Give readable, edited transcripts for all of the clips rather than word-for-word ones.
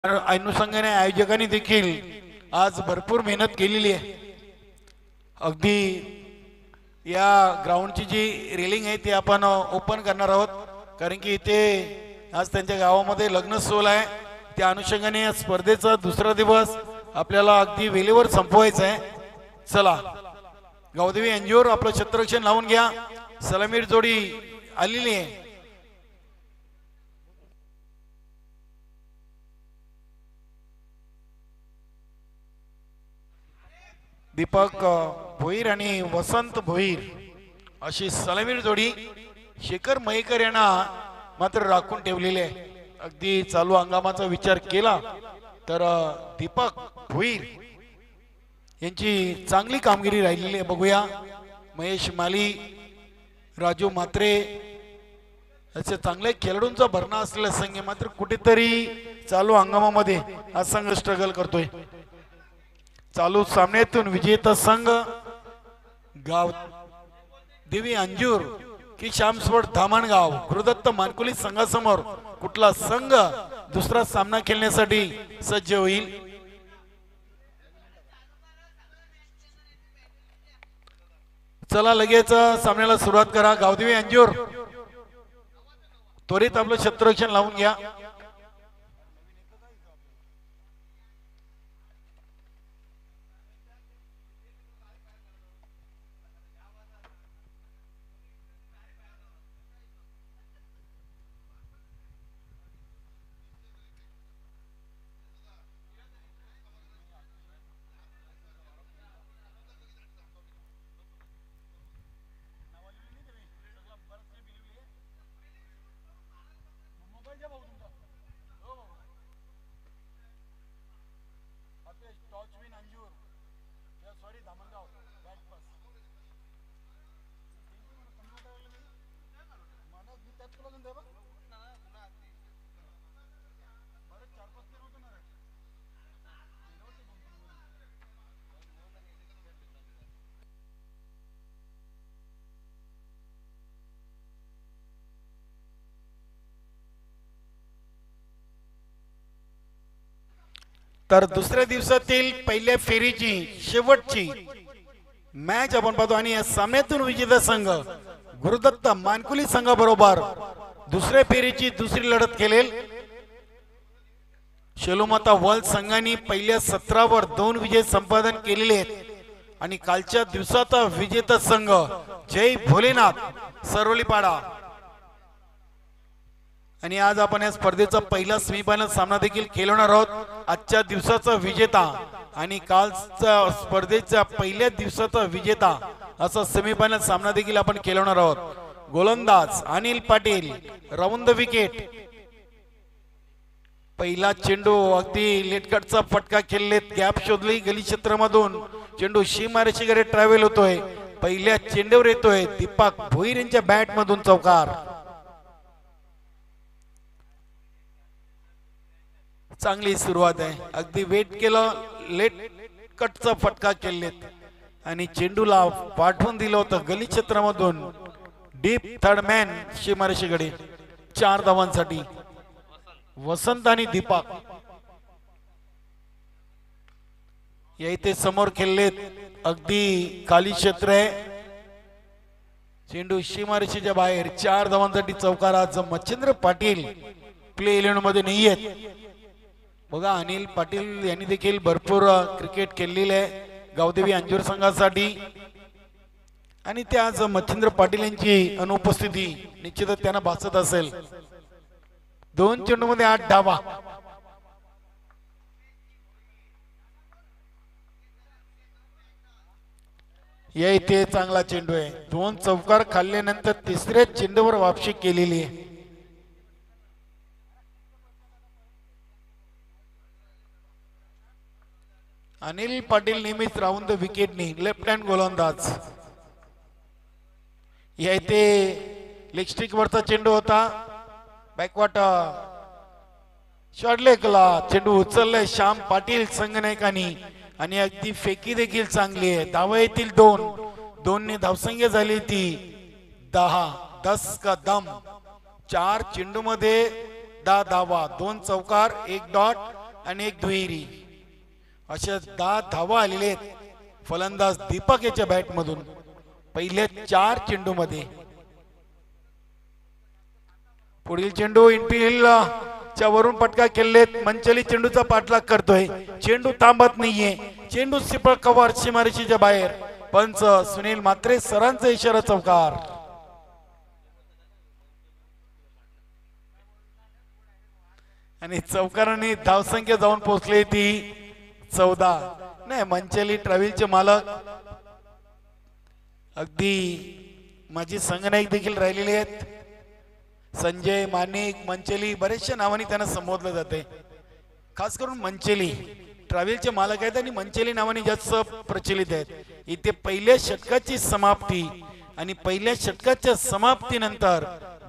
अनुषंगाने आयोजकांनी देखील आज भरपूर मेहनत केलेली आहे। अगदी या ग्राउंडची जी रेलिंग आहे ती आपण ओपन करणार आहोत, कारण की इथे आज त्यांच्या गावामध्ये लग्न सोहळा आहे। त्या अनुषंगाने या स्पर्धेचा दुसरा दिवस आपल्याला अगदी वेळेवर संपवायचा आहे। चला गावदेवी अंजूर आपलं छत्ररक्षण लावून घ्या। सलामीर जोडी आलेली आहे। दीपक भोईर आणि वसंत भोईर अशी सलामीर जोडी शेखर मयेकर यांना मात्र राखून ठेवलेली आहे। अगदी चालू हंगामाचा विचार केला तर दीपक भोईर यांची चांगली कामगिरी राहिलेली आहे। बघूया महेश माली, राजू म्हात्रे असे चांगले खेळाडूंचा भरणा असलेला संघ मात्र कुठेतरी चालू हंगामामध्ये हा संघ स्ट्रगल करतोय। चालू सामन्यातून विजेता संघ गाव देवी अंजूर की श्यामस्वड धामणगाव गुरुदत्त मानकुली संघासमोर कुठला संघ दुसरा सामना खेळण्यासाठी सज्ज होईल। चला लगेच सामन्याला सुरुवात करा। गावदेवी अंजूर त्वरित आपलं छत्ररक्षण लावून घ्या। तर दुसऱ्या दिवसातील पहिल्या फेरीची शेवटची मॅच आपण पाहतो आणि या सामन्यातून विजेता संघ गुरुदत्त मानकुली संघाबरोबर दुसऱ्या फेरीची दुसरी लढत खेळेल। शेलोमाता वर्ल्ड संघाने पहिल्या 17 वर 2 विजय संपादन केलेले आहेत आणि कालच्या दिवसाचा विजेता संघ जय भोलेनाथ सरवलीपाडा आणि आज आपण या स्पर्धेचा पहिला सेमीफायनल सामना देखील खेळवणार आहोत। आजच्या दिवसाचा विजेता आणि कालच्या स्पर्धेच्या पहिल्या दिवसाचा विजेता असा सेमीफायनल सामना देखील आपण खेळवणार आहोत। गोलंदाज Anil Patil, round the wicket. पहिला चेंडू अगदी लेटकटचा फटका खेळलेत, गॅप शोधली गली क्षेत्रामधून चेंडू सीमारेषेकडे ट्रॅव्हल होतोय। पहिल्या चेंडूवर येतोय दीपक भोईर यांच्या बॅट मधून चौकार। चांगली सुरुवात आहे, अगदी वेट केलं, लेट कटचा फटका केलेत आणि चेंडूला पाठवून दिलं होतं गली क्षेत्रामधून डीप थर्ड मॅन सीमारेषेकडे 4 धावांसाठी। वसंत आणि दीपक या इथे समोर खेळलेत, अगदी खाली क्षेत्र आहे, चेंडू सीमारेषेच्या बाहेर 4 धावांसाठी चौकार। आज मच्छिंद्र पाटील प्ले 11 मध्ये नाहीयेत। बघा अनिल पाटील यांनी देखील भरपूर क्रिकेट खेळलेले आहे गावदेवी अंजूर संघासाठी आणि ते आज मच्छिंद्र पाटील यांची अनुपस्थिती निश्चितच त्यांना भासत असेल। 2 चेंडूमध्ये 8 धावा। या इथे चांगला चेंडू आहे, 2 चौकार खाल्ल्यानंतर तिसऱ्या चेंडूवर वापसी केलेली आहे। अनिल पाटील नेहमीच राऊंड द विकेटनी लेफ्ट हँड गोलंदाज। या इथे लेग स्टिक वरचा चेंडू होता, बॅकवर्ड शॉर्ट लेगला चेंडू उचललाय श्याम पाटील संघनायकांनी आणि अगदी फेकी देखील चांगली आहे। धावा येतील 2 ने धावसंख्या झाली ती 10 का दम। 4 चेंडू मध्ये 10 धावा, 2 चौकार, 1 डॉट आणि एक दुहेरी अशा 10 धावा आलेले आहेत फलंदाज दीपक याच्या बॅट मधून पहिल्या 4 चेंडू मध्ये. पुढील चेंडू इनफिल्ड च्या वरून पटका केलेत. मंचली चेंडूचा पाठलाग करतोय. चेंडू थांबत नाहीये. चेंडू सिपळ कव्हर सीमारेषेच्या बाहेर. पंच सुनील म्हात्रे सरांचा इशारा चौकार. आणि चौकाराने धावसंख्या जाऊन पोहोचली ती 14. नाही मंचली ट्रॅव्हलचे मालक अगदी माझी संगनायक देखील राहिलेले आहेत. संजय मानिक मंचली बरेचशा नावाने त्यांना संबोधलं जाते. खास करून मंचली ट्रॅव्हलचे मालक आहेत आणि मंचली नावाने जास्त प्रचलित आहेत. इथे पहिल्या षटकाची समाप्ती आणि पहिल्या षटकाच्या समाप्तीनंतर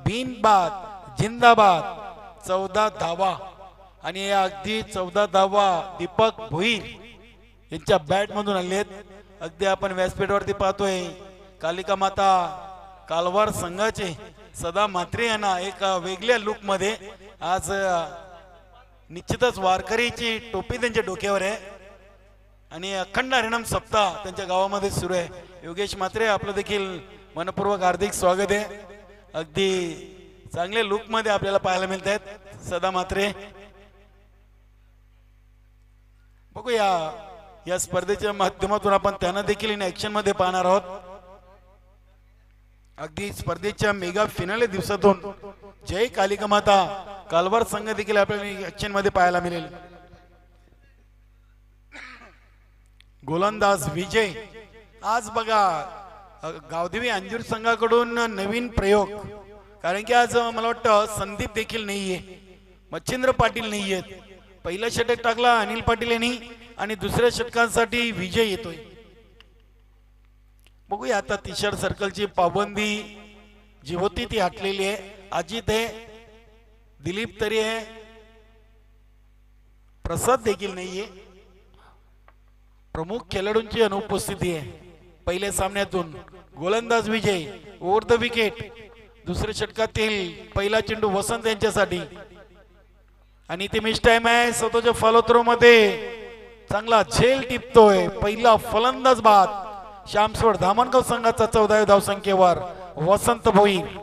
बिनबाद जिंदाबाद 14 धावा आणि या अगदी 14 धावा दीपक भोईर यांच्या बॅट मधून आले आहेत. अगदी आपण व्यासपीठावरती पाहतोय कालिका माता कालवार संघाचे सदा म्हात्रे यांना एक वेगळ्या लुक मध्ये आज निश्चितच वारकरीची टोपी त्यांच्या डोक्यावर आहे आणि अखंड हरिनाम सप्ताह त्यांच्या गावामध्ये सुरू आहे. योगेश म्हात्रे आपलं देखील मनपूर्वक हार्दिक स्वागत आहे. अगदी चांगले लुक मध्ये आपल्याला पाहायला मिळत आहेत सदा म्हात्रे. बघूया या स्पर्धेच्या माध्यमातून आपण त्यांना देखील इन ऍक्शन मध्ये पाहणार आहोत. अगदी स्पर्धेच्या मेगा फिनाले दिवसातून जय कालिका माता कालवार संघ देखील आपल्याला ऍक्शन मध्ये पाहायला मिळेल. गोलंदाज विजय आज बघा गावदेवी अंजूर संघाकडून नवीन प्रयोग. कारण की आज मला वाटतं संदीप देखील नाहीये, मच्छिंद्र पाटील नाहीयेत. पहिला षटक टाकला अनिल पाटील यांनी आणि दुसऱ्या षटकांसाठी विजय येतोय. बघूया आता तिशार सर्कलची पाबंदी जी होती ती हटलेली आहे. अजित आहे, दिलीप तरी आहे, प्रसाद देखील नाहीये. प्रमुख खेळाडूंची अनुपस्थिती आहे. पहिल्या सामन्यातून गोलंदाज विजय ओव्हर द विकेट. दुसऱ्या षटकातील पहिला चेंडू वसंत यांच्यासाठी आणि ते मिस टाइम आहे. स्वतःच्या फॉलो थ्रो मध्ये चांगला झेल टिपतोय. पहिला फलंदाज बाद. श्यामसोड धामणगाव संघाचा 14व्या धावसंख्येवर वसंत भोईर.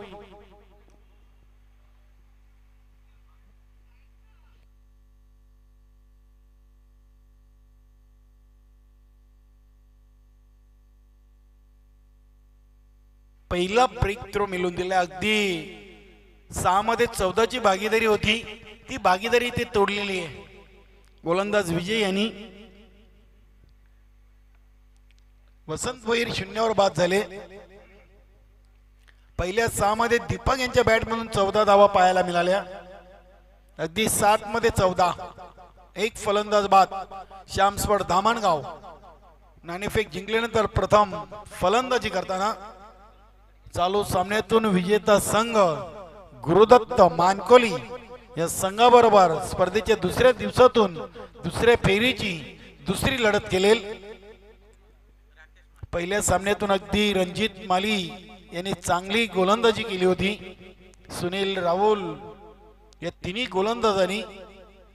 पहिला ब्रेक थ्रो मिळून दिला. अगदी 6 मध्ये 14 ची भागीदारी होती ती भागीदारी ते तोडलेली आहे. गोलंदाज विजय यांनी वसंत भोईर 0 बाद झाले. पहिल्या 6 मध्ये दीपक यांच्या बॅट मधून 14 धावा पाहायला मिळाल्या. अगदी 7 मध्ये 14. एक फलंदाज बाद. श्यामस्वड धामणगाव नाणेफेक जिंकल्यानंतर प्रथम फलंदाजी करताना चालू सामन्यातून विजेता संघ गुरुदत्त मानकोली या संघाबरोबर स्पर्धेच्या दुसऱ्या दिवसातून दुसऱ्या फेरीची दुसरी लढत केलेल. पहिल्या सामन्यातून अगदी रणजित माली यांनी चांगली गोलंदाजी केली होती. सुनील राहुल या तिन्ही गोलंदाजांनी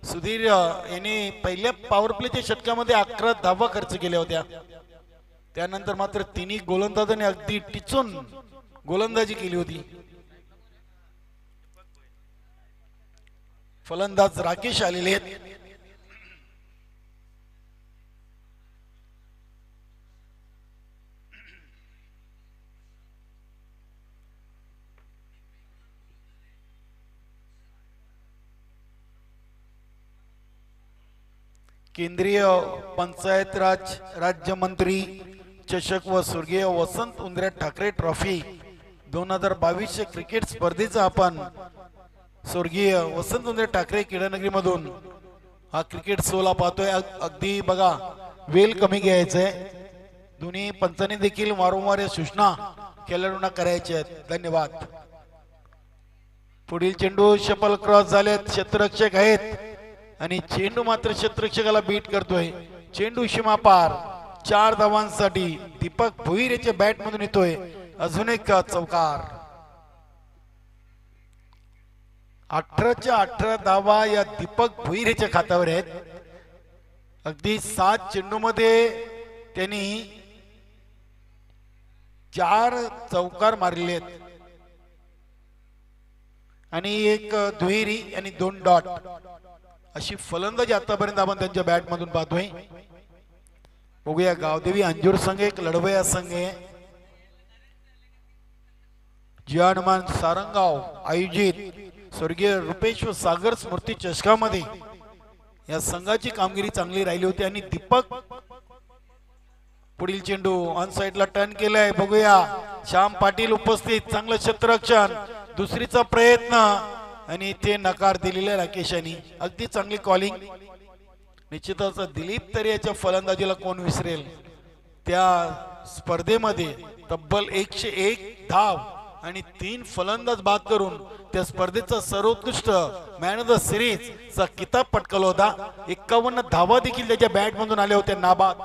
सुधीर यांनी पहिल्या पॉवर प्लेच्या षटकामध्ये 11 धावा खर्च केल्या होत्या. त्यानंतर मात्र तिन्ही गोलंदाजांनी अगदी टिचून गोलंदाजी केली होती. फलंदाज राकेश आलेले आहेत. केंद्रीय पंचायत राज राज्यमंत्री चषक व स्वर्गीय वसंत उंद्रे ठाकरे ट्रॉफी 2022 क्रिकेट स्पर्धेचा आपण स्वर्गीय वसंत उंद्रे ठाकरे क्रीडानगरी मधून हा क्रिकेट सोहळा पाहतोय. अगदी बघा वेल कमी घ्यायचंय. दोन्ही पंचांनी देखील वारंवार या सूचना खेळाडूंना करायच्या आहेत. धन्यवाद. पुढील चेंडू शपल क्रॉस झालेत. क्षेत्ररक्षक आहेत आणि चेंडू मात्र क्षेत्ररक्षकाला बीट करतोय. चेंडू सीमा पार. 4 धावांसाठी दीपक भोईर याच्या बॅट मधून येतोय. अजून एक चौकार. 18च्या 18 धावा या दीपक भोईर याच्या खात्यावर आहेत. अगदी 7 चेंडूमध्ये त्यांनी 4 चौकार मारले आहेत आणि एक दुहेरी आणि 2 डॉट अशी फलंदाजी आतापर्यंत आपण त्यांच्या बॅट मधून पाहतोय. बघूया गावदेवी अंजूर संघ एक लढवया संघ आहे. जिया हनुमान सारंगाव आयोजित स्वर्गीय रुपेश व सागर स्मृती चषकामध्ये या संघाची कामगिरी चांगली राहिली होती आणि दीपक पुढील चेंडू ऑन साइडला टर्न केलाय. बघूया श्याम पाटील उपस्थित, चांगलं क्षेत्ररक्षण, दुसरीचा प्रयत्न आणि ते नकार दिलेला राकेशांनी. अगदी चांगली कॉलिंग. निश्चितच दिलीप तरी याच्या फलंदाजीला कोण विसरेल. त्या स्पर्धेमध्ये तब्बल 101 धाव आणि 3 फलंदाज बाद करून त्या स्पर्धेचा सर्वोत्कृष्ट मॅन ऑफ द सिरीज चा किताब पटकवला होता. 51 धावा देखील त्याच्या बॅट मधून आल्या होत्या नाबाद.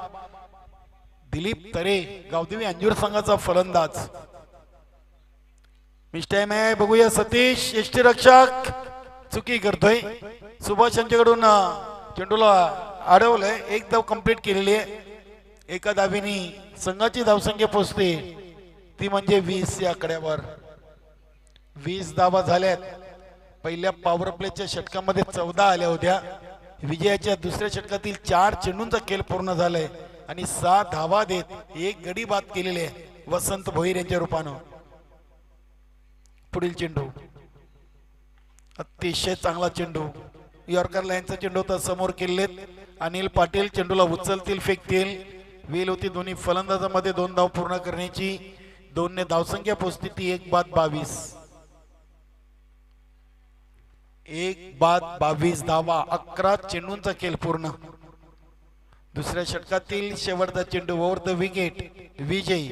दिलीप तरे गावदेवी अंजूर संघाचा फलंदाज. मिस टाइम आहे. बघूया सतीश यष्टीरक्षक चुकी करतोय. सुभाष यांच्याकडून चेंडूला अडवलंय. एक धाव कंप्लीट केलेली आहे. एका धावेने संघाची धावसंख्या पोहोचते ती म्हणजे 20 या आकड्यावर. 20 धावा झाल्यात. पहिल्या पॉवर प्लेच्या षटकामध्ये 14 आल्या होत्या. विजयाच्या दुसऱ्या षटकातील 4 चेंडूंचा खेळ पूर्ण झालाय आणि 6 धावा देत एक गडी बाद केलेले आहे वसंत भोईर यांच्या रूपानं. पुढील चेंडू अतिशय चांगला चेंडू. यॉर्कर लाईनचा चेंडू तर समोर केलेत. अनिल पाटील चेंडूला उचलतील, फेकतील. वेल होती दोन्ही फलंदाजामध्ये 2 धाव पूर्ण करण्याची. 2 ने धावसंख्या पोहोचती ती 1 बाद 22. 1 बाद 22 धावा. 11 चेंडूंचा खेळ पूर्ण. दुसऱ्या षटकातील शेवटचा चेंडू ओव्हर द विकेट विजयी.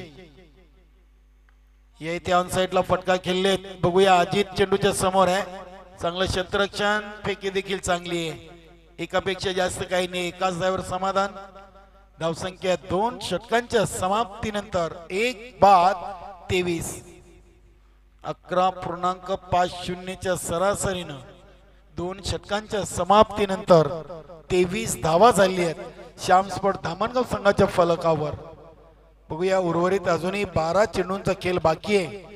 या इथे ऑन साइडला फटका खेळलेत. बघूया अजित चेंडूच्या समोर आहे. चांगलं क्षेत्ररक्षण, फेकी देखील चांगली आहे. एकापेक्षा जास्त काही नाही. एकाच धावेवर समाधान. धावसंख्या 2 षटकांच्या समाप्तीनंतर 1 बाद 23. 11.50 सरासरीनं 2 षटकांच्या समाप्तीनंतर 23 धावा झाली आहेत श्याम स्पोर्ट धामणगाव संघाच्या फलकावर. बघूया उर्वरित अजूनही 12 चेंडूंचा खेळ बाकी आहे.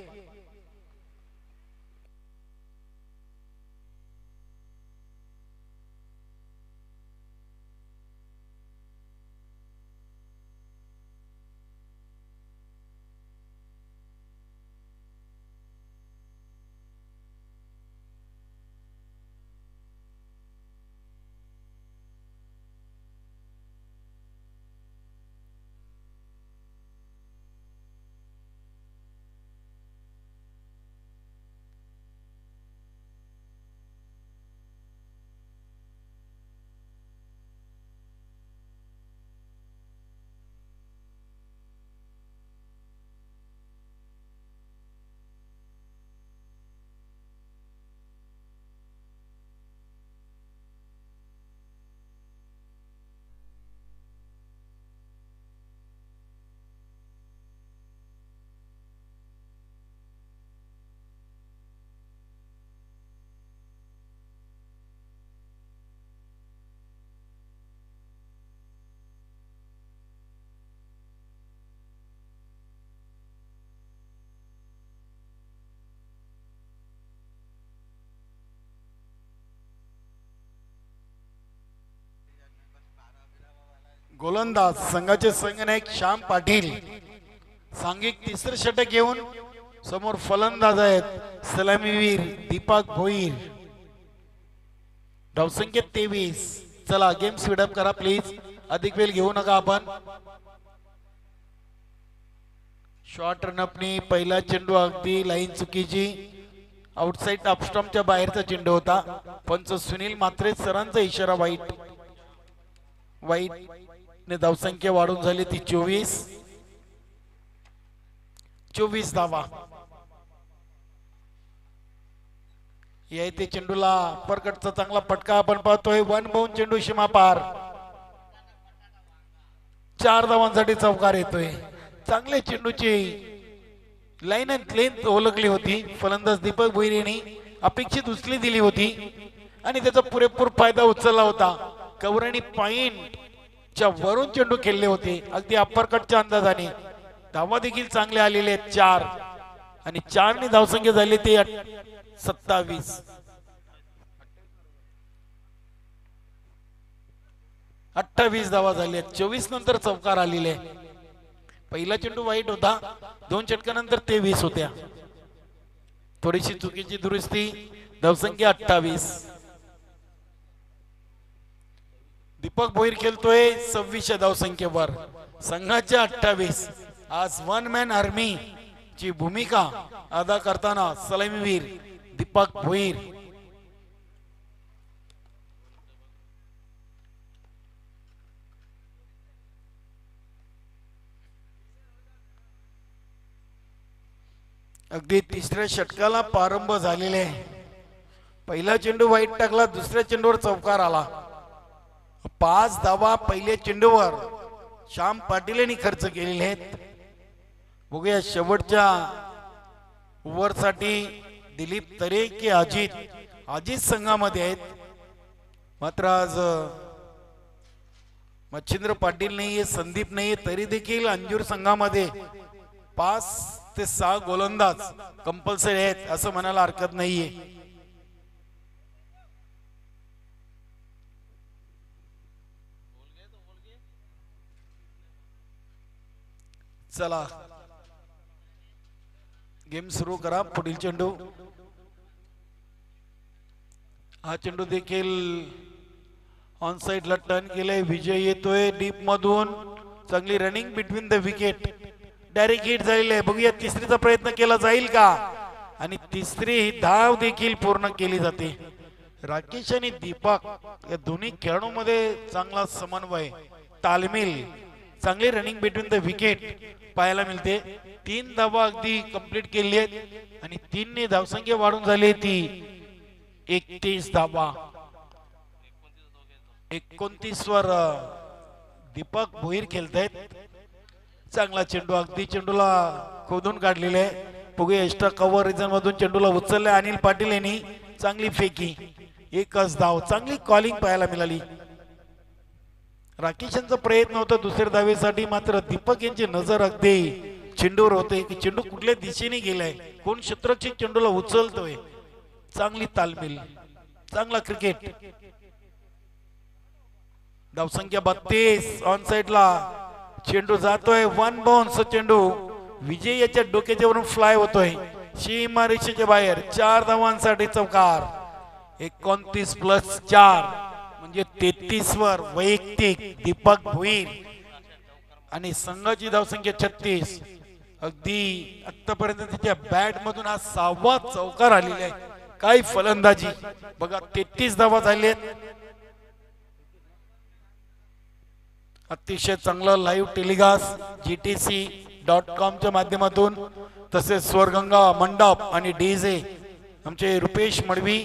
गोलंदाज संघाचे संघनायक श्याम पाटील सांघिक तिसरं षटक घेऊन समोर फलंदाज आहेत सलामीवीर दीपक भोईर. धावसंख्या 23. चला गेम स्पीडअप करा प्लीज. अधिक वेळ घेऊ नका आपण. शॉर्ट रनअपनी पहिला चेंडू अगदी लाईन चुकीची. आउटसाइड अपस्टम्पच्या बाहेरचा चेंडू होता. पंच सुनील म्हात्रे सरांचा इशारा वाईट. ने धावसंख्या वाढून झाली ती 24 धावा. या इथे चेंडूला परकटचा चांगला फटका आपण पाहतोय. 1 बाउंड चेंडू सीमा पार. 4 धावांसाठी चौकार येतोय. चांगल्या चेंडूची लाईन अँड लेंथ ओळखली होती. फलंदाज दीपक भोईर यांनी अपेक्षित उचली दिली होती आणि त्याचा पुरेपूर फायदा उचलला होता. कव्हर आणि पॉइंट च्या वरून चेंडू खेळले होते अगदी अप्परकटच्या अंदाजाने. धावा देखील चांगले आलेले आहेत 4 आणि 4 ने धावसंख्या झाली ते 27. 28 धावा झाली आहेत. 24 नंतर चौकार आलेले. पहिला चेंडू वाईट होता, 2 षटकानंतर 23 होत्या. थोडीशी चुकीची दुरुस्ती. धावसंख्या 28. दीपक भोईर खेळतोय 26 धावसंख्येवर, संघाच्या 28. आज वन मॅन आर्मी ची भूमिका अदा करताना सलामीवीर दीपक भोईर. अगदी तिसऱ्या षटकाला प्रारंभ झालेले. पहिला चेंडू वाईट टाकला, दुसऱ्या चेंडूवर चौकार आला. 5 धावा पहिल्या चेंडूवर श्याम पाटील यांनी खर्च केलेले आहेत. बघूया शेवटच्या ओव्हरसाठी दिलीप तरे की अजित संघामध्ये आहेत. मात्र आज मच्छिंद्र पाटील नाहीये, संदीप नाहीये, तरी देखील अंजूर संघामध्ये 5 ते 6 गोलंदाज कंपल्सरी आहेत असं म्हणायला हरकत नाहीये. चला गेम सुरू करा. पुढील चेंडू. हा चेंडू देखील ऑन साइडला टर्न केले. विजय येतोय डीप मधून. चांगली running between the wicket. Direct hit झालेली आहे. बघूया तिसरीचा प्रयत्न केला जाईल का, आणि तिसरी ही धाव देखील पूर्ण केली जाते. राकेश आणि दीपक या दोन्ही खेळाडूंमध्ये चांगला समन्वय, तालमेल, चांगली रनिंग बिटवीन द विकेट पाहायला मिळते. 3 धावा अगदी कंप्लीट केली आहेत आणि 3 ने धावसंख्या वाढून झाली ती 31 धावा. 29 वर दीपक भोईर खेळतायत. चांगला चेंडू, अगदी चेंडूला खोदून काढलेले आहे. बघूया एक्स्ट्रा कव्हर रिजन मधून चेंडूला उचलले अनिल पाटील यांनी. चांगली फेकी, 1च धाव. चांगली कॉलिंग पाहायला मिळाली. राकेश यांचा प्रयत्न होता दुसऱ्या धावेसाठी, मात्र दीपक यांची नजर अगदी चेंडूवर होते की चेंडू कुठल्या दिशेने गेलाय, कोण क्षेत्ररक्षक चेंडूला उचलतोय. चांगली तालमेल, चांगला क्रिकेट. धावसंख्या 32. ऑन साइडला चेंडू जातोय. 1 बाउन्स चेंडू विजय याच्या डोक्याच्या वरून फ्लाय होतोय सीमा रेषेच्या बाहेर. 4 धावांसाठी चौकार. 29+4 म्हणजे 33 वर वैयक्तिक दीपक भोईर आणि संघाची धावसंख्या 36. अगदी आतापर्यंत त्याच्या बॅट मधून हा 6वा चौकार आलेला आहे. काय फलंदाजी बघा. 33 धावा झालेत. अतिशय चांगलं लाईव्ह टेलिकास्ट GTC.com च्या माध्यमातून, तसेच स्वर्गंगा मंडप आणि डीजे आमचे रुपेश मडवी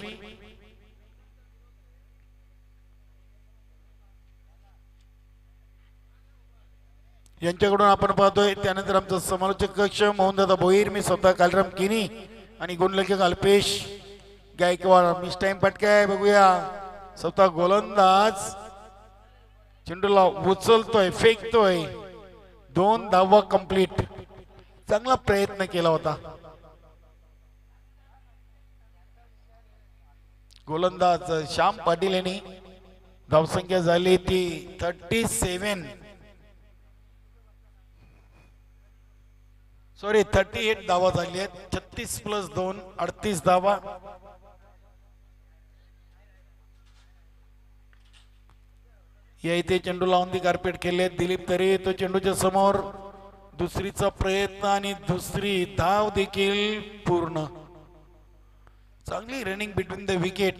यांच्याकडून आपण पाहतोय. त्यानंतर आमचं समालोचक कक्ष मोहनदादा भोईर, मी स्वतः कालराम किनी आणि गुणलेखक अल्पेश गायकवाड. मिस टाइम पटकाय. बघूया स्वतः गोलंदाज चेंडूला उचलतोय, फेकतोय. 2 धावा कंप्लीट. चांगला प्रयत्न केला होता. गोलंदाज श्याम पाटील यांनी. धावसंख्या झाली ती 38 धावा झाली आहेत. 36+2 38 धावा. या इथे चेंडू लावून ती कार्पेट केले. दिलीप तरी तो चेंडूच्या समोर. दुसरीचा प्रयत्न आणि दुसरी धाव देखील पूर्ण. चांगली रनिंग बिटवीन द विकेट.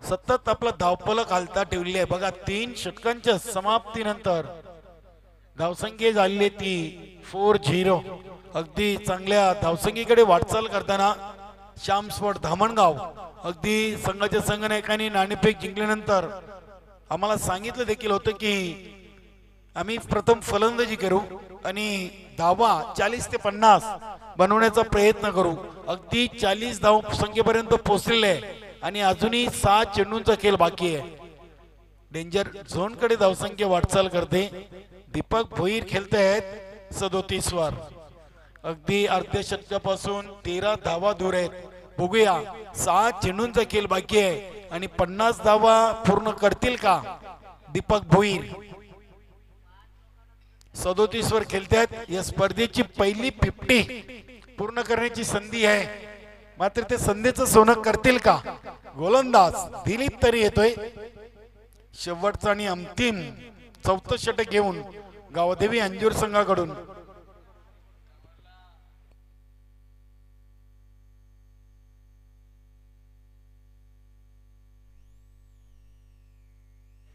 सतत आपला धावफलक हालता ठेवली आहे. बघा 3 षटकांच्या समाप्तीनंतर धावसंख्या झाली ती 4-0. अगदी चांगल्या धावसंख्येकडे वाटचाल करताना श्याम स्पोर्ट धामणगाव अगदी संघाच्या संघनायकांनी नाणेफेक जिंकल्यानंतर आम्हाला सांगितलं देखील होतं की आम्ही प्रथम फलंदाजी करू आणि धावा 40 ते 50 बनवण्याचा प्रयत्न करू. अगदी 40 धाव संख्येपर्यंत पोहोचलेले आहे आणि अजूनही 6 चेंडूंचा खेळ बाकी आहे. डेंजर झोन कडे धावसंख्या वाटचाल करते. दीपक भोईर खेळतायत 37 वर. अगदी अर्ध्या षटकापासून 13 धावा दूर आहेत. बघूया 7 चेंडूंचा खेळ बाकी आहे आणि 50 धावा पूर्ण करतील का दीपक भोईर. 37 वर खेळतात. या स्पर्धेची पहिली 50 पूर्ण करण्याची संधी आहे, मात्र ते संधीचं सोनं करतील का. गोलंदाज दिलीप तरी येतोय. शेवटचा आणि अंतिम 4थं षटक घेऊन गावदेवी अंजूर संघाकडून.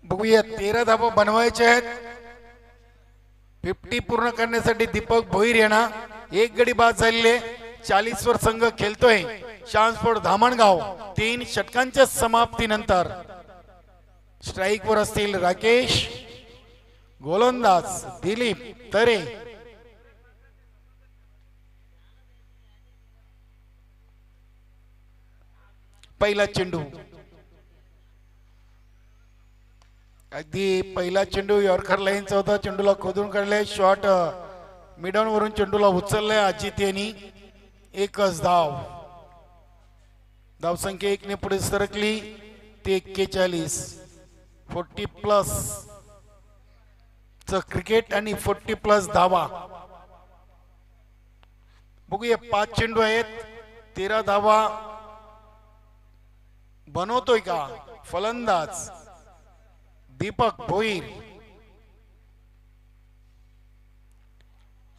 बघूया 13 धावा बनवायचे आहेत. 50 पूर्ण करण्यासाठी दीपक भोईर येणार. एक गडी बाद झालेले. 40 वर संघ खेळतोय शांतस्फोट धामणगाव. 3 षटकांच्या समाप्तीनंतर स्ट्राइक वर असतील राकेश. गोलंदाज दिलीप तरे. पहिला चेंडू. अगदी पहिला चेंडू यॉर्कर लाईनचा होता. चेंडूला खोदून काढले. शॉट मिडॉन वरून चेंडूला उचललाय अजित यांनी. एकच धाव. धावसंख्या 1 ने पुढे सरकली. ते 41. 40+ च क्रिकेट आणि 40+ धावा. बघूया 5 चेंडू आहेत. 13 धावा बनवतोय का फलंदाज दीपक भोईर.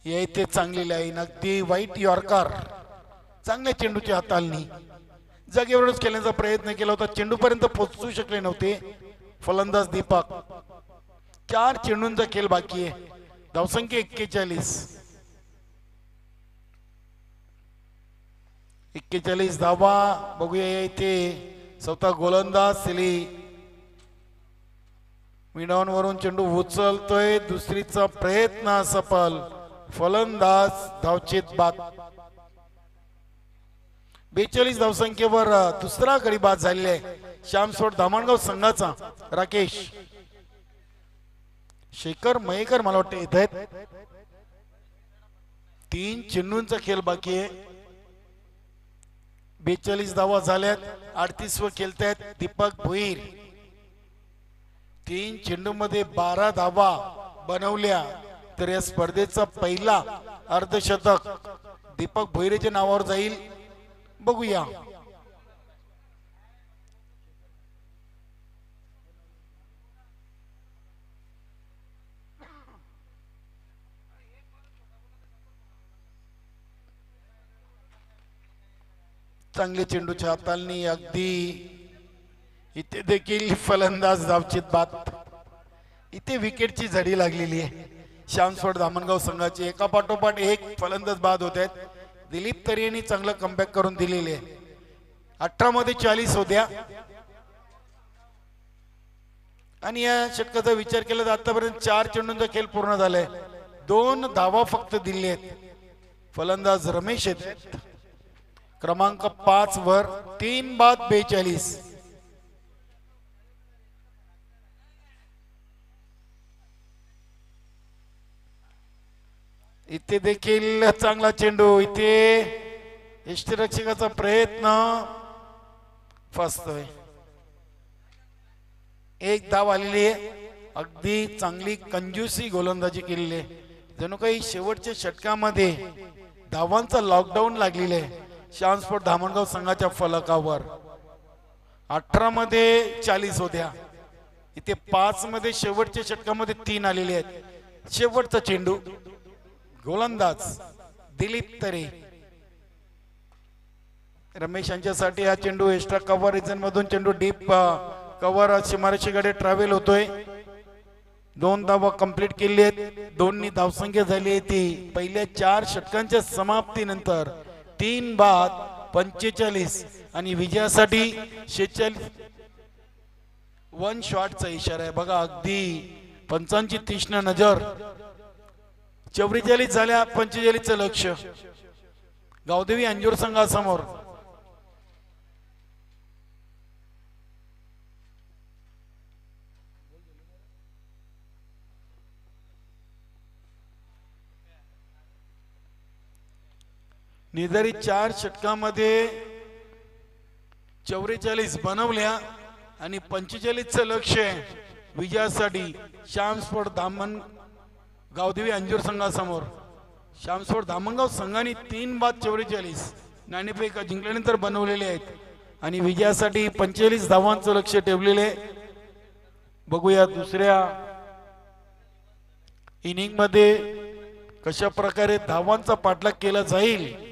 या इथे चांगली लाईन. अगदी वाईट यॉर्कर. चांगल्या चेंडूची हाताळणी. जागेवरच खेळण्याचा प्रयत्न केला होता. चेंडू पर्यंत पोहोचू शकले नव्हते फलंदाज दीपक. 4 चेंडूंचा खेळ बाकी आहे. धावसंख्या 41. 41 धावा. बघूया इथे स्वतः गोलंदाज सिली मिडॉन वरून चेंडू उचलतोय. दुसरीचा प्रयत्न सफल. फलंदाज धावचीत बाद. 42 धावसंख्येवर दुसरा गडी बाद झालेला आहे श्यामस्फोट धामणगाव संघाचा राकेश. शेखर मयेकर मला वाटतं येत आहेत. 3 चेंडूंचा खेळ बाकी आहे. 42 धावा झाल्यात. 38 वर खेळतायत दीपक भोईर. 3 चेंडू मध्ये 12 धावा बनवल्या तर या स्पर्धेचा पहिला अर्धशतक दीपक भोईरेच्या नावावर जाईल. बघूया. चांगले चेंडूच्या हाताळणी. अगदी इथे देखील फलंदाज धावचीत बाद. इथे विकेटची झडी लागलेली आहे श्यामस्फोट धामणगाव संघाची. एका पाठोपाठ एक फलंदाज बाद होत आहेत. दिलीप तरी यांनी चांगलं कमबॅक करून दिलेले आहे. 18 मध्ये 40 होत्या आणि या षटकाचा विचार केला तर आतापर्यंत 4 चेंडूंचा खेळ पूर्ण झालाय. 2 धावा फक्त दिले आहेत. फलंदाज रमेश आहेत. क्रमांक 5 वर. 3 बाद 42. इथे देखील चांगला चेंडू. इथे यष्टीरक्षकाचा प्रयत्न फसतोय. 1 धाव आलेली आहे. अगदी चांगली कंजूसी गोलंदाजी केलेली आहे. जणू काही शेवटच्या षटकामध्ये धावांचा लॉकडाऊन लागलेला आहे श्यामस्फोट धामणगाव संघाच्या फलकावर. 18 मध्ये 40 होत्या. इथे 5 मध्ये शेवटच्या षटकामध्ये 3 आलेले आहेत. शेवटचा चेंडू. गोलंदाज दिलीप तरे. रमेश यांच्यासाठी हा चेंडू एक्स्ट्रा कव्हर रिजन मधून चेंडू डीप कव्हर सीमारेषेकडे ट्रॅव्हल होतोय. 2 धावा कंप्लीट केली आहेत. 2 धावसंख्या झाली आहे ती पहिल्या 4 षटकांच्या समाप्तीनंतर. 3 बाद 45 आणि विजयासाठी 46. 1 शॉटचा इशारा आहे बघा. अगदी पंचांची तीक्ष्ण नजर. 44 झाल्या. 45चं लक्ष गावदेवी अंजूर संघासमोर. निर्धारित 4 षटकामध्ये 44 बनवल्या आणि 45चं लक्ष्य विजयासाठी श्याम स्पोर्ट धामण गावदेवी अंजूर संघासमोर. श्याम स्पोर्ट धामणगाव संघाने 3 बाद 44 नाणेफेक जिंकल्यानंतर बनवलेले आहेत आणि विजयासाठी 45 धावांचं लक्ष ठेवलेले. बघूया दुसऱ्या इनिंग मध्ये कशा प्रकारे धावांचा पाठलाग केला जाईल.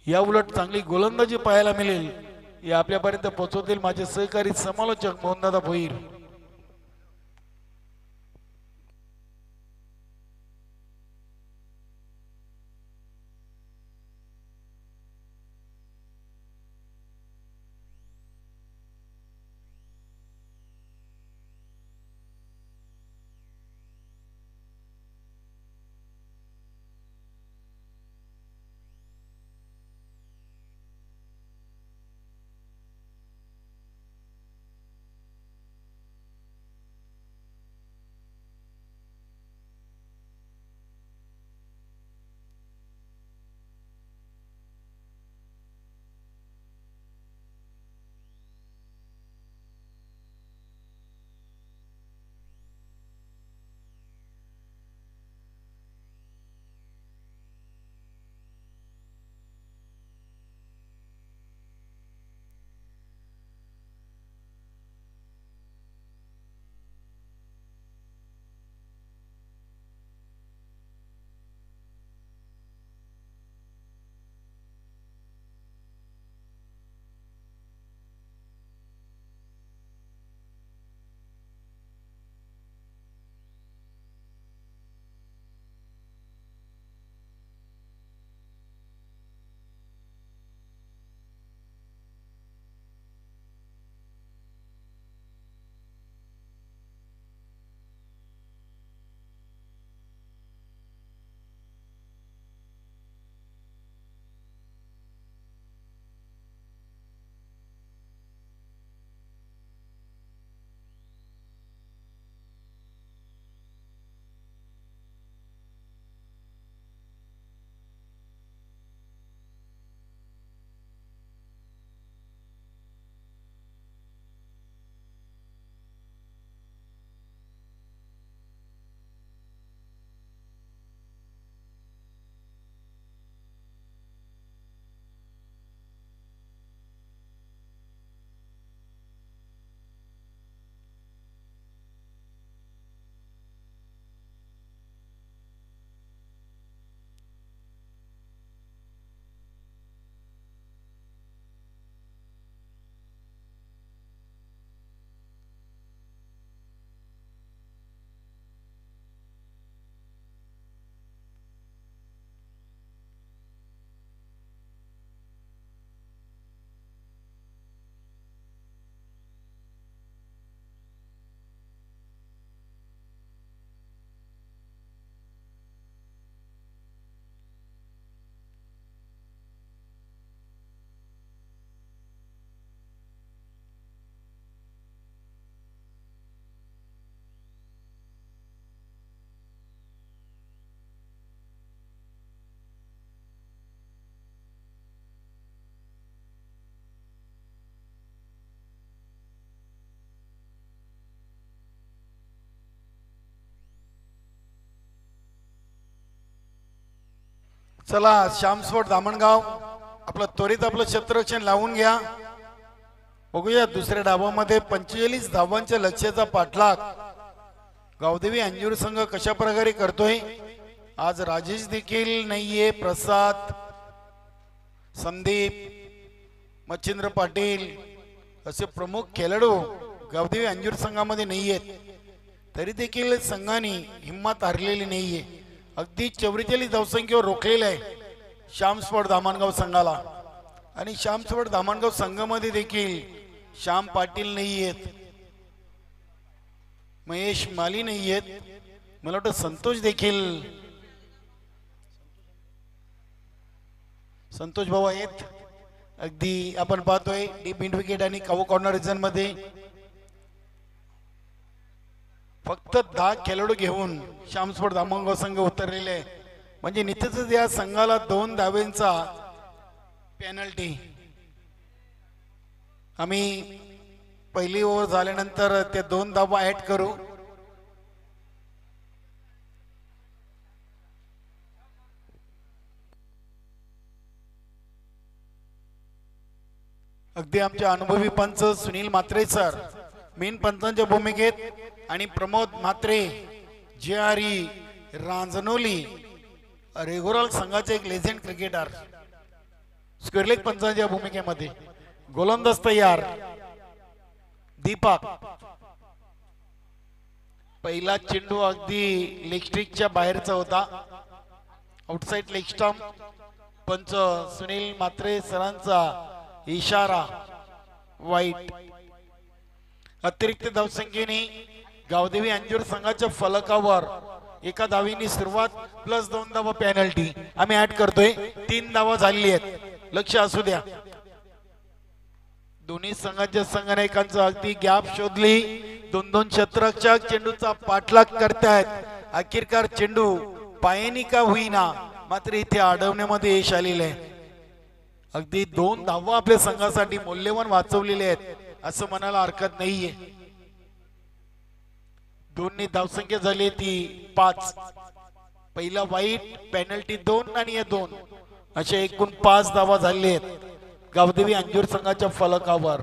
या उलट चांगली गोलंदाजी पाहायला मिळेल हे आपल्यापर्यंत पोहोचवतील माझे सहकारी समालोचक मोहनदादा भोईर. चला श्याम स्पोर्ट धामणगाव आपलं त्वरित आपलं क्षेत्ररक्षण लावून घ्या. बघूया दुसऱ्या डावामध्ये 45 धावांच्या लक्ष्याचा पाठलाग गावदेवी अंजूर संघ कशा प्रकारे करतोय. आज राजेश देखील नाहीये, प्रसाद, संदीप, मच्छिंद्र पाटील असे प्रमुख खेळाडू गावदेवी अंजूर संघामध्ये नाहीयेत. तरी देखील संघाने हिंमत हारलेली नाहीये. अगदी 44 धावसंख्येवर रोखलेले आहे श्याम स्पोर्ट धामणगाव संघाला. आणि श्याम स्पोर्ट धामणगाव संघामध्ये देखील श्याम पाटील नाही आहेत, महेश माली नाही आहेत, मला वाटतं संतोष देखील, संतोष भाऊ आहेत. अगदी आपण पाहतोय डीप मिड विकेट आणि कव्हर कॉर्नर रिजन मध्ये फक्त 10 खेळाडू घेऊन श्याम स्पोर्ट धामणगाव संघ उतरलेले आहे. म्हणजे नित्याच या संघाला 2 धावेंचा पेनल्टी. आम्ही पहिली ओव्हर झाल्यानंतर ते 2 धावा ऍड करू. अगदी आमचे अनुभवी पंच सुनील म्हात्रे सर मेन पंचांच्या भूमिकेत आणि प्रमोद म्हात्रे जे आर ई रांजनोली रेगोराल संघाचे एक लेजेंड क्रिकेटर स्क्वेअर लेग पंचांच्या भूमिकेमध्ये. गोलंदाज तयार दीपक. पहिला चेंडू अगदी लेग स्ट्रिकच्या बाहेरचा होता, आउटसाइड लेग स्टंप. पंच सुनील म्हात्रे सरांचा इशारा वाईट. अतिरिक्त धावसंख्येने गावदेवी अंजूर संघाच्या फलकावर एका धावीने सुरुवात प्लस 2 धावा पेनल्टी आम्ही ऍड करतोय. 3 धावा झालेली आहेत, लक्ष असू द्या. दोन्ही संघाच्या संघनायकांचा अगदी गॅप शोधली. 2-2 क्षेत्ररक्षक चेंडूचा पाठलाग करतायत. अखेरकार चेंडू पायानी का होईना मात्र इथे अडवण्यामध्ये यश आलेले आहे. अगदी 2 धावा आपल्या संघासाठी मौल्यवान वाचवलेले आहेत असं म्हणायला हरकत नाहीये. दोन्ही धावसंख्या झाली ती 5. पहिला वाईट, पेनल्टी 2 आणि हे 2 अशा एकूण 5 धावा झाले आहेत गावदेवी अंजूर संघाच्या फलकावर.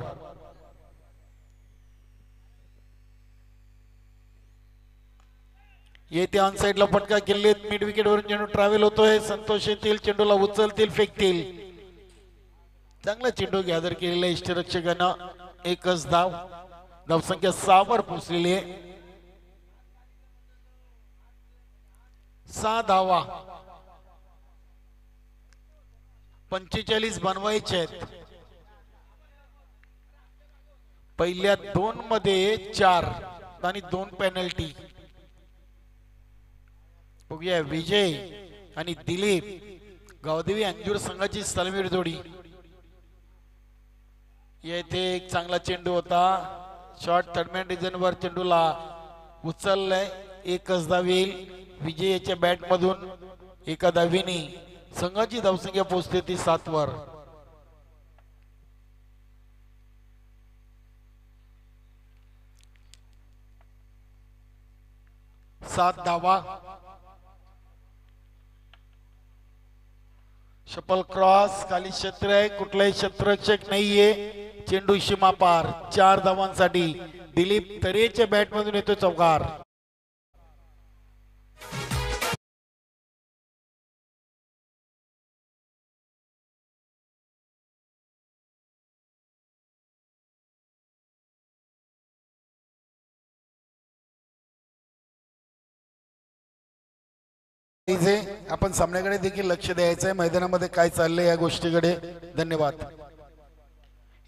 येथे ऑन साइडला फटका केले. मिड विकेट वरून चेंडू ट्रॅव्हल होतोय. संतोष येतील, चेंडूला उचलतील, फेकतील. चांगला चेंडू गॅदर केलेला इष्टरक्षकांना. एकच धाव, धावसंख्या 6 वर पोहोचलेली आहे. 6 धावा, 45 बनवायचे आहेत. पहिल्या 2 मध्ये 4 आणि 2 पेनल्टी. बघूया विजय आणि दिलीप गावदेवी अंजूर संघाची सलमीर जोडी. येथे एक चांगला चेंडू होता, शॉर्ट थर्डमॅन रिजन वर चेंडूला उचललाय. एकच धाव येईल. विजय याच्या बॅट मधून एका धावीने संघाची धावसंख्या पोहोचते ती 7 वर. सात धावा. शपल क्रॉस, खाली क्षेत्र आहे, कुठलाही क्षेत्ररक्षक नाहीये. चेंडू सीमा पार. 4 धावांसाठी दिलीप तरेच्या बॅट मधून येतो चौकार. आपण सामन्याकडे देखील लक्ष द्यायचंय, मैदानामध्ये काय चाललंय या गोष्टीकडे. धन्यवाद.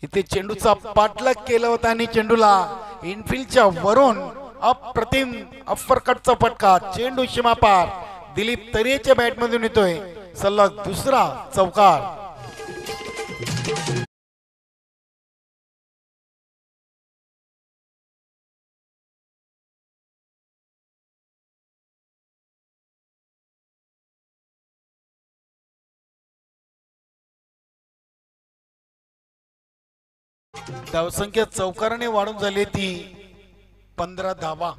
इथे चेंडूचा पाठलाग केला होता आणि चेंडूला इनफिल्डच्या वरून अप्रतिम अप्परकटचा फटका. चेंडू सीमा पार. दिलीप तरेच्या बॅट मधून येतोय सलग दुसरा चौकार. धावसंख्या चौकाराने वाढून झाली ती 15 धावा.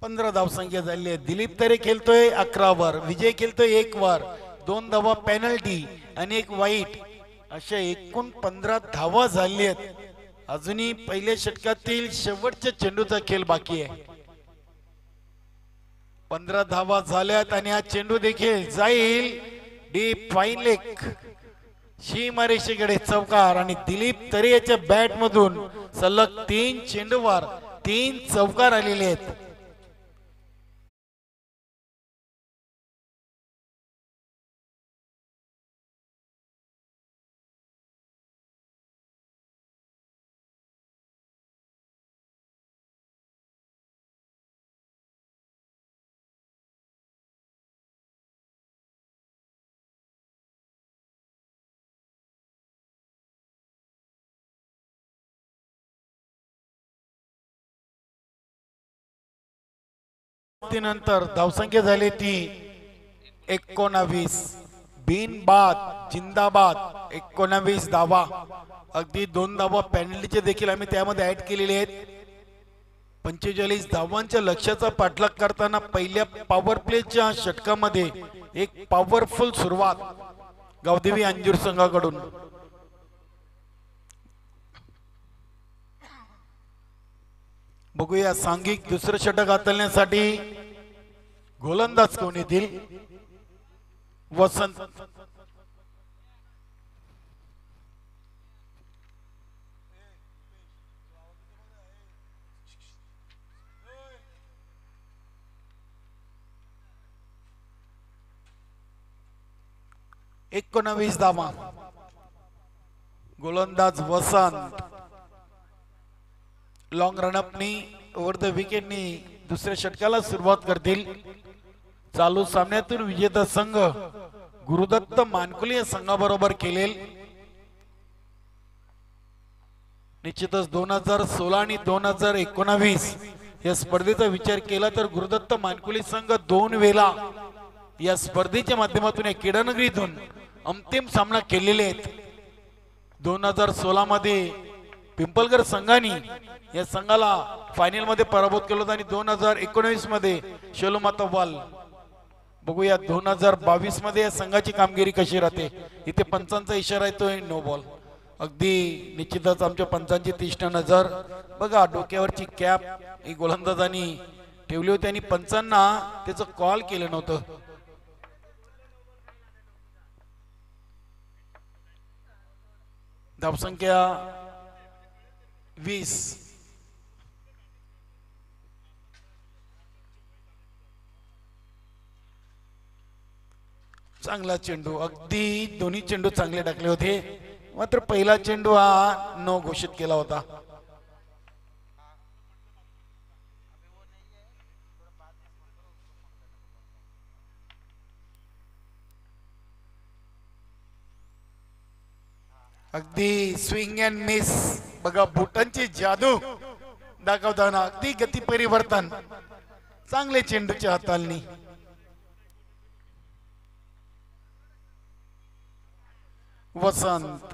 15 धावसंख्या झाली आहे. दिलीप तरे खेळतोय 11 वर, विजय खेळतोय 1 वर, 2 धावा पेनल्टी आणि 1 वाईट, अशा एकूण 15 धावा झाली आहेत. अजूनही पहिल्या षटकातील शेवटच्या चेंडूचा खेळ बाकी आहे. 15 धावा झाल्यात आणि हा चेंडू देखील जाईल डीप फाईन लेग सीमारेषेकडे. चौकार आणि दिलीप तरे याच्या बॅट मधून सलग 3 चेंडूवर 3 चौकार आलेले आहेत. समाप्तीनंतर धावसंख्या झाली ती 19. बिनबाद जिंदाबाद 19 धावा. अगदी 2 धावा पेनल्टीचे देखील आम्ही त्यामध्ये ऍड केलेले आहेत. 45 धावांच्या लक्ष्याचा पाठलाग करताना पहिल्या पॉवर प्लेच्या षटकामध्ये एक पॉवरफुल सुरुवात गावदेवी अंजूर संघाकडून. बघूया सांघिक दुसरं षटक हाताळण्यासाठी गोलंदाज कोण येतील. वसंत एकोणवीस धावा. गोलंदाज वसंत लॉंग रनअपनी ओव्हर द विकेटनी दुसऱ्या षटकाला सुरुवात करतील. चालू सामन्यातून विजेता संघ गुरुदत्त मानकुले या संघाबरोबर खेळेल. निश्चितच 2016 आणि 2019 या स्पर्धेचा विचार केला तर गुरुदत्त मानकुले संघ 2 वेळा या स्पर्धेच्या माध्यमातून या क्रीडानगरीतून अंतिम सामना केलेले आहेत. 2016 मध्ये पिंपलगर संघाने या संघाला फायनल मध्ये पराभूत केलं होतं आणि 2019 मध्ये शेलोमाता वाल. बघूया 2022 मध्ये या संघाची कामगिरी कशी राहते. इथे पंचांचा इशारा येतोय नो बॉल. अगदी निश्चितच आमच्या पंचांची तीक्ष्ण नजर. बघा डोक्यावरची कॅप ही गोलंदाजांनी ठेवली होती आणि पंचांना त्याचं कॉल केलं नव्हतं. धावसंख्या 20. चांगला चेंडू. अगदी दोन्ही चेंडू चांगले टाकले होते. मात्र पहिला चेंडू हा नो घोषित केला होता. अगदी स्विंग अँड मिस. बघा बुटांची जादू दाखवताना अगदी गती परिवर्तन. चांगले चेंडूच्या हाताळणी. वसंत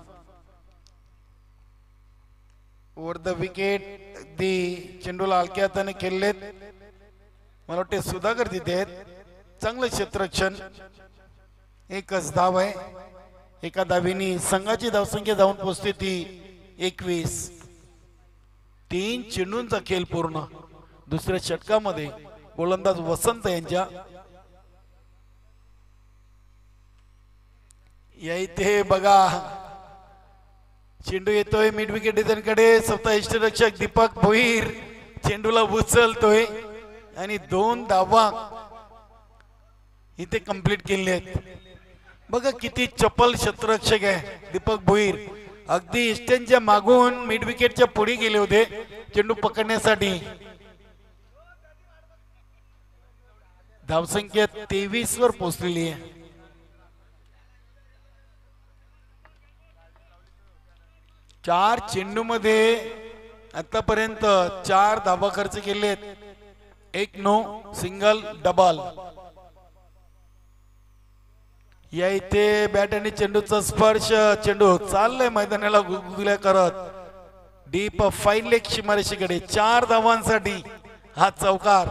ओव्हर द विकेट. अगदी चेंडूला हलक्या हाताने खेळलेत. मला वाटते सुधाकर तिथे आहेत. चांगलं क्षेत्ररक्षण. एकच धाव आहे. एका धावेनी संघाची धावसंख्या जाऊन पोहोचते ती 21. 3 चेंडूंचा खेळ पूर्ण. दुसऱ्या षटकामध्ये गोलंदाज वसंत यांच्या या इथे बघा चेंडू येतोय मिड विकेट डिझाईनकडे. स्वतः यष्टीरक्षक दीपक भोईर चेंडूला उचलतोय आणि 2 धावा इथे कंप्लीट केले आहेत. बघा किती चपल क्षेत्ररक्षक आहे दीपक भोईर. अगदी स्टंपच्या मागून मिड विकेटच्या पुढे गेले होते चेंडू पकडण्यासाठी. धावसंख्या 23 वर पोहोचलेली आहे. चार चेंडू मध्ये आतापर्यंत 4 धावा खर्च केलेत. 1 नो सिंगल डबल. या इथे बॅट आणि चेंडूचा स्पर्श. चेंडू चाललाय मैदानाला गुगल्या करत डीप फाईन लेग सीमारेषेकडे. 4 धावांसाठी हा चौकार.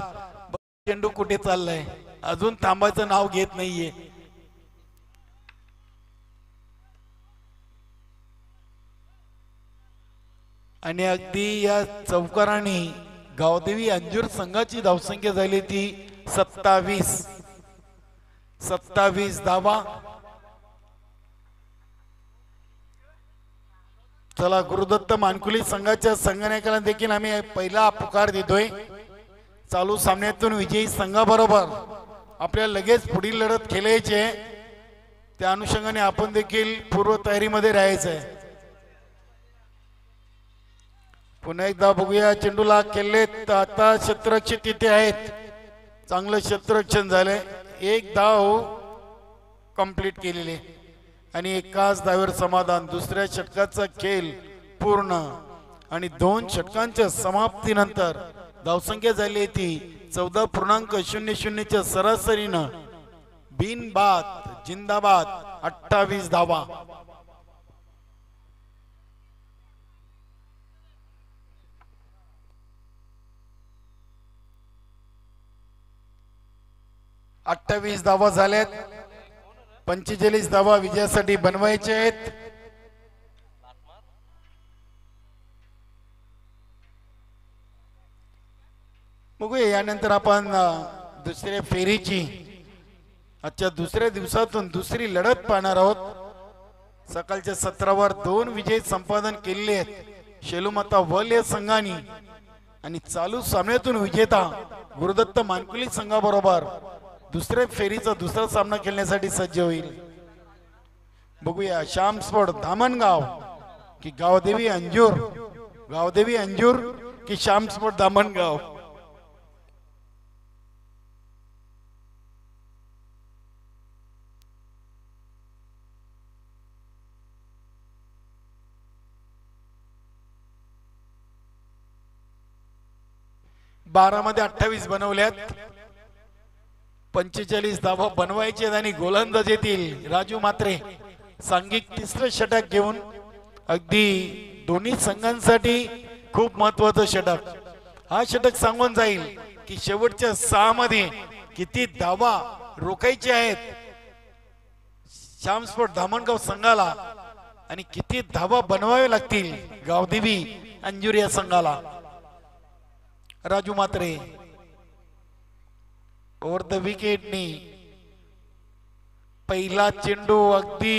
चेंडू कुठे चाललाय अजून थांबायचं नाव घेत नाहीये. आणि अगदी या चौकाराने गावदेवी अंजूर संघाची धावसंख्या झाली ती 27. 27 धावा. चला गुरुदत्त मानकुली संघाच्या संघनायकाला देखील आम्ही पहिला पुकार देतोय. चालू सामन्यातून विजयी संघाबरोबर आपल्याला लगेच पुढील लढत खेळायची. त्या अनुषंगाने आपण देखील पूर्व तयारीमध्ये राहायचंय. पुन्हा एकदा बघूया चेंडूला केलेत. आता क्षेत्ररक्षक तिथे आहेत. चांगलं क्षेत्ररक्षण झालंय. 1 धाव कंप्लीट केलेले आणि एकाच धावेवर समाधान. दुसऱ्या षटकाचा खेळ पूर्ण आणि 2 षटकांच्या समाप्तीनंतर धावसंख्या झाली ती 14.00च्या सरासरीनं बिनबाद जिंदाबाद 28 धावा. अठ्ठावीस धावा झाल्यात. 45 धावा विजयासाठी बनवायचे आहेत. बघूया यानंतर आपण दुसऱ्या फेरीची आजच्या दुसऱ्या दिवसातून दुसरी लढत पाहणार आहोत. सकाळच्या सत्रावर 2 विजय संपादन केलेले आहेत शेलूमाता वल या संघाने आणि चालू सामन्यातून विजेता गुरुदत्त मानकुली संघाबरोबर दुसऱ्या फेरीचा दुसरा सामना खेळण्यासाठी सज्ज होईल. बघूया श्याम स्पोर्ट धामणगाव की गावदेवी अंजूर, गावदेवी अंजूर की श्याम स्पोर्ट धामणगाव. मध्ये 28 बनवल्यात. 45 धावा बनवायचे आणि गोलंदाज येतील राजू मात्रे सांघिक तिसरं षटक घेऊन. अगदी दोन्ही संघांसाठी खूप महत्वाचं षटक. हा षटक सांगून जाईल की शेवटच्या 6 मध्ये किती धावा रोखायचे आहेत श्याम स्पोर्ट धामणगाव संघाला आणि किती धावा बनवावे लागतील गावदेवी अंजूर या संघाला. राजू मात्रे ओव्हर द विकेटनी पहिला चेंडू. अगदी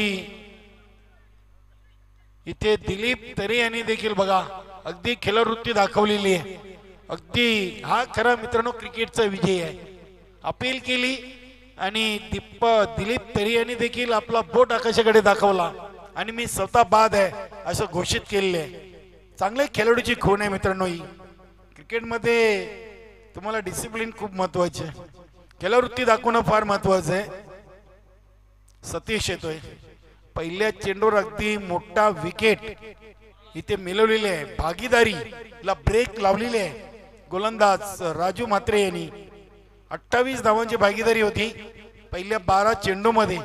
इथे दिलीप तरी यांनी देखील बघा अगदी खेळवृत्ती दाखवलेली आहे. अगदी हा खरा मित्रांनो क्रिकेटचा विजय आहे. अपील केली आणि दिलीप तरी यांनी देखील आपला बोट आकाशाकडे दाखवला आणि मी स्वतः बाद आहे असं घोषित केलेले आहे. चांगल्या खेळाडूची खूण आहे मित्रांनो. ही क्रिकेटमध्ये तुम्हाला डिसिप्लिन खूप महत्वाची आहे. खेळवृत्ती दाखवणं फार महत्वाचं आहे. सतीश येतोय पहिल्या चेंडूवर. अगदी मोठा विकेट इथे मिळवलेले आहे. भागीदारीला ब्रेक लावलेले आहे गोलंदाज राजू मात्रे यांनी. 28 धावांची भागीदारी होती पहिल्या 12 चेंडू मध्ये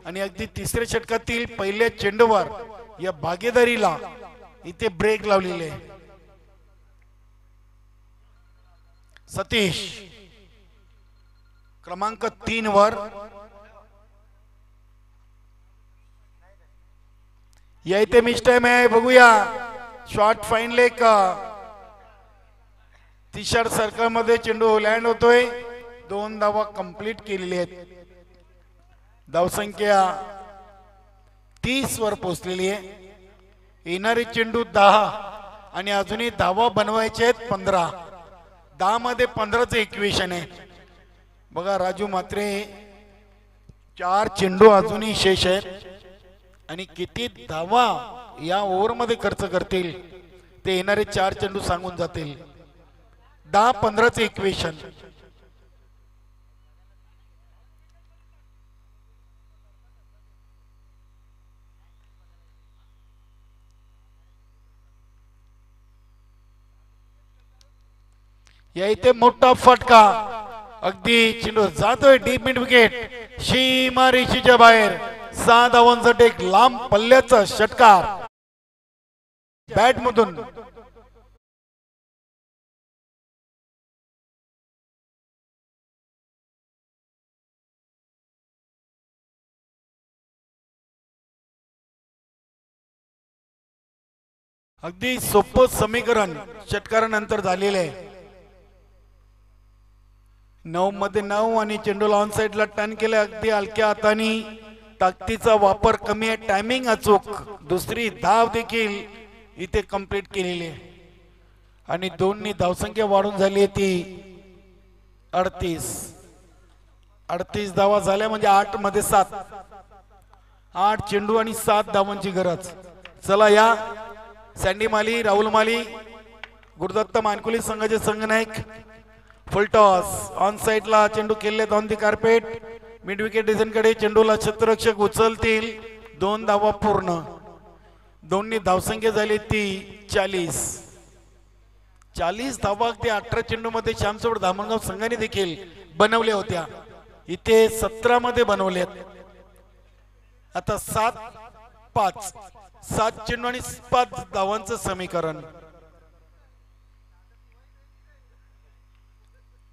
आणि अगदी तिसऱ्या षटकातील पहिल्या चेंडूवर या भागीदारीला इथे ब्रेक लावलेले आहे. सतीश क्रमांक 3 वर या इथे मिस टाइम आहे. बघूया शॉर्ट फाईन लेग तिसऱ्या सर्कल मध्ये चेंडू लँड होतोय. 2 धावा कंप्लीट केलेली आहेत. धावसंख्या 30 वर पोहोचलेली आहे. येणारे चेंडू 10 आणि अजूनही धावा बनवायचे आहेत 15. 10 मध्ये 15चं इक्वेशन आहे. बघा राजू मात्रे 4 चेंडू अजूनही शेष आहेत आणि किती धावा या ओव्हर मध्ये खर्च करतील ते येणारे 4 चेंडू सांगून जातील. 10-15चं इक्वेशन. या इथे मोठा फटका. अगदी चेंडू जातोय डीप मिड विकेट सीमा रेषेच्या बाहेर. 6 धावांसाठी एक लांब पल्ल्याचा षटकार बॅट मधून. अगदी सोपं समीकरण षटकारानंतर झालेलं आहे. 9 मध्ये 9 आणि चेंडूला ऑन साइडला टर्न केलं. अगदी हलक्या हाताने ताकदीचा वापर कमी आहे. टायमिंग अचूक. दुसरी धाव देखील इथे कंप्लीट केलेली आहे आणि दोन्ही धावसंख्या वाढून झाली ती 38. 38 धावा झाल्या म्हणजे 8 मध्ये 7. 8 चेंडू आणि 7 धावांची गरज. चला या सँडी माली, राहुल माली, गुरुदत्त मानकुली संघाचे संघनायक. फुल टॉस ऑन साइडला चेंडू खेळले on the carpet. Mid wicket डिझाईनकडे चेंडूला क्षेत्ररक्षक उचलतील. 2 धावा पूर्ण. दोन्ही धावसंख्या झाली ती 40. 40 धावा अगदी 18 चेंडू मध्ये श्यामसोबत धामणगाव संघाने देखील बनवल्या होत्या. इथे 17 मध्ये बनवल्यात. आता 7-5 7 चेंडू आणि 5 धावांचं समीकरण.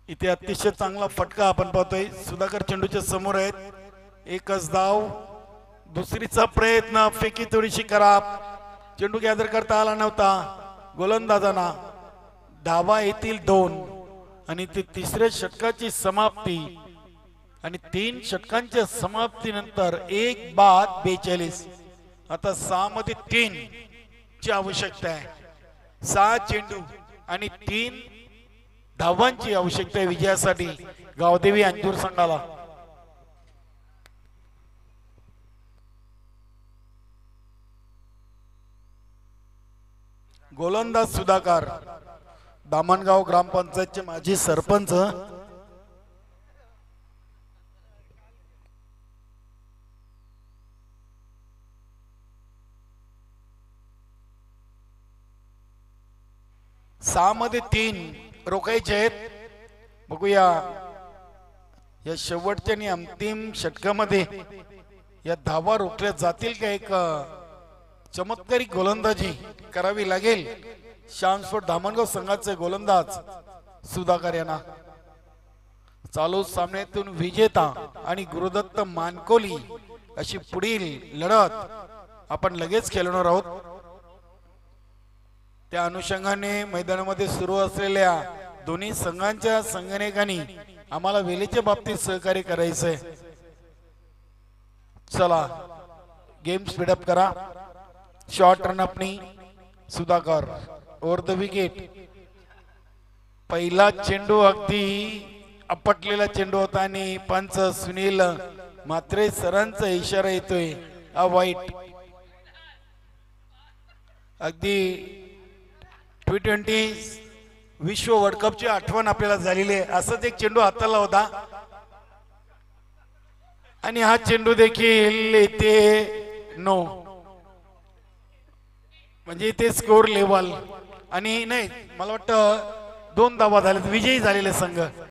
इथे अतिशय चांगला फटका आपण पाहतोय. सुधाकर चेंडूच्या समोर आहेत. एकच धाव. दुसरीचा प्रयत्न, फेकी थोडीशी खराब, चेंडू गॅदर करता आला नव्हता गोलंदाजांना. धावा येतील 2 आणि ते तिसऱ्या षटकाची समाप्ती आणि 3 षटकांच्या समाप्तीनंतर 1 बाद 42. आता 6 मध्ये 3 ची आवश्यकता आहे. 6 चेंडू आणि 3 धावांची आवश्यकता आहे विजयासाठी गावदेवी अंजूर संघाला. गोलंदाज सुधाकर, दामणगाव ग्रामपंचायतचे माजी सरपंच. सहा मध्ये 3 रोखायचे आहेत. बघूया या शेवटच्या आणि अंतिम षटकामध्ये या धावा रोखल्या जातील का. एक चमत्कारी गोलंदाजी करावी लागेल श्यामस्फोट धामणगाव संघाचे गोलंदाज सुधाकर यांना. चालू सामन्यातून विजेता आणि गुरुदत्त मानकोली अशी पुढील लढत आपण लगेच खेळणार आहोत. त्या अनुषंगाने मैदानामध्ये सुरू असलेल्या दोन्ही संघांच्या संघटकांनी आम्हाला वेळेच्या बाबतीत सहकार्य करायचंय. चला गेम स्पीडअप करा. शॉर्ट रन अपनी सुधाकर ओव्हर द विकेट. पहिला चेंडू अगदी आपटलेला चेंडू होता आणि पंच सुनील म्हात्रे सरांचा इशारा येतोय वाईट. अगदी T20 विश्व वर्ल्ड कपची आठवण आपल्याला झालेली आहे. असंच एक चेंडू हाताला होता आणि हा चेंडू देखील इथे नो, म्हणजे इथे स्कोर लेवल आणि नाही मला वाटतं 2 धावा झाल्यात. विजयी झालेले संघ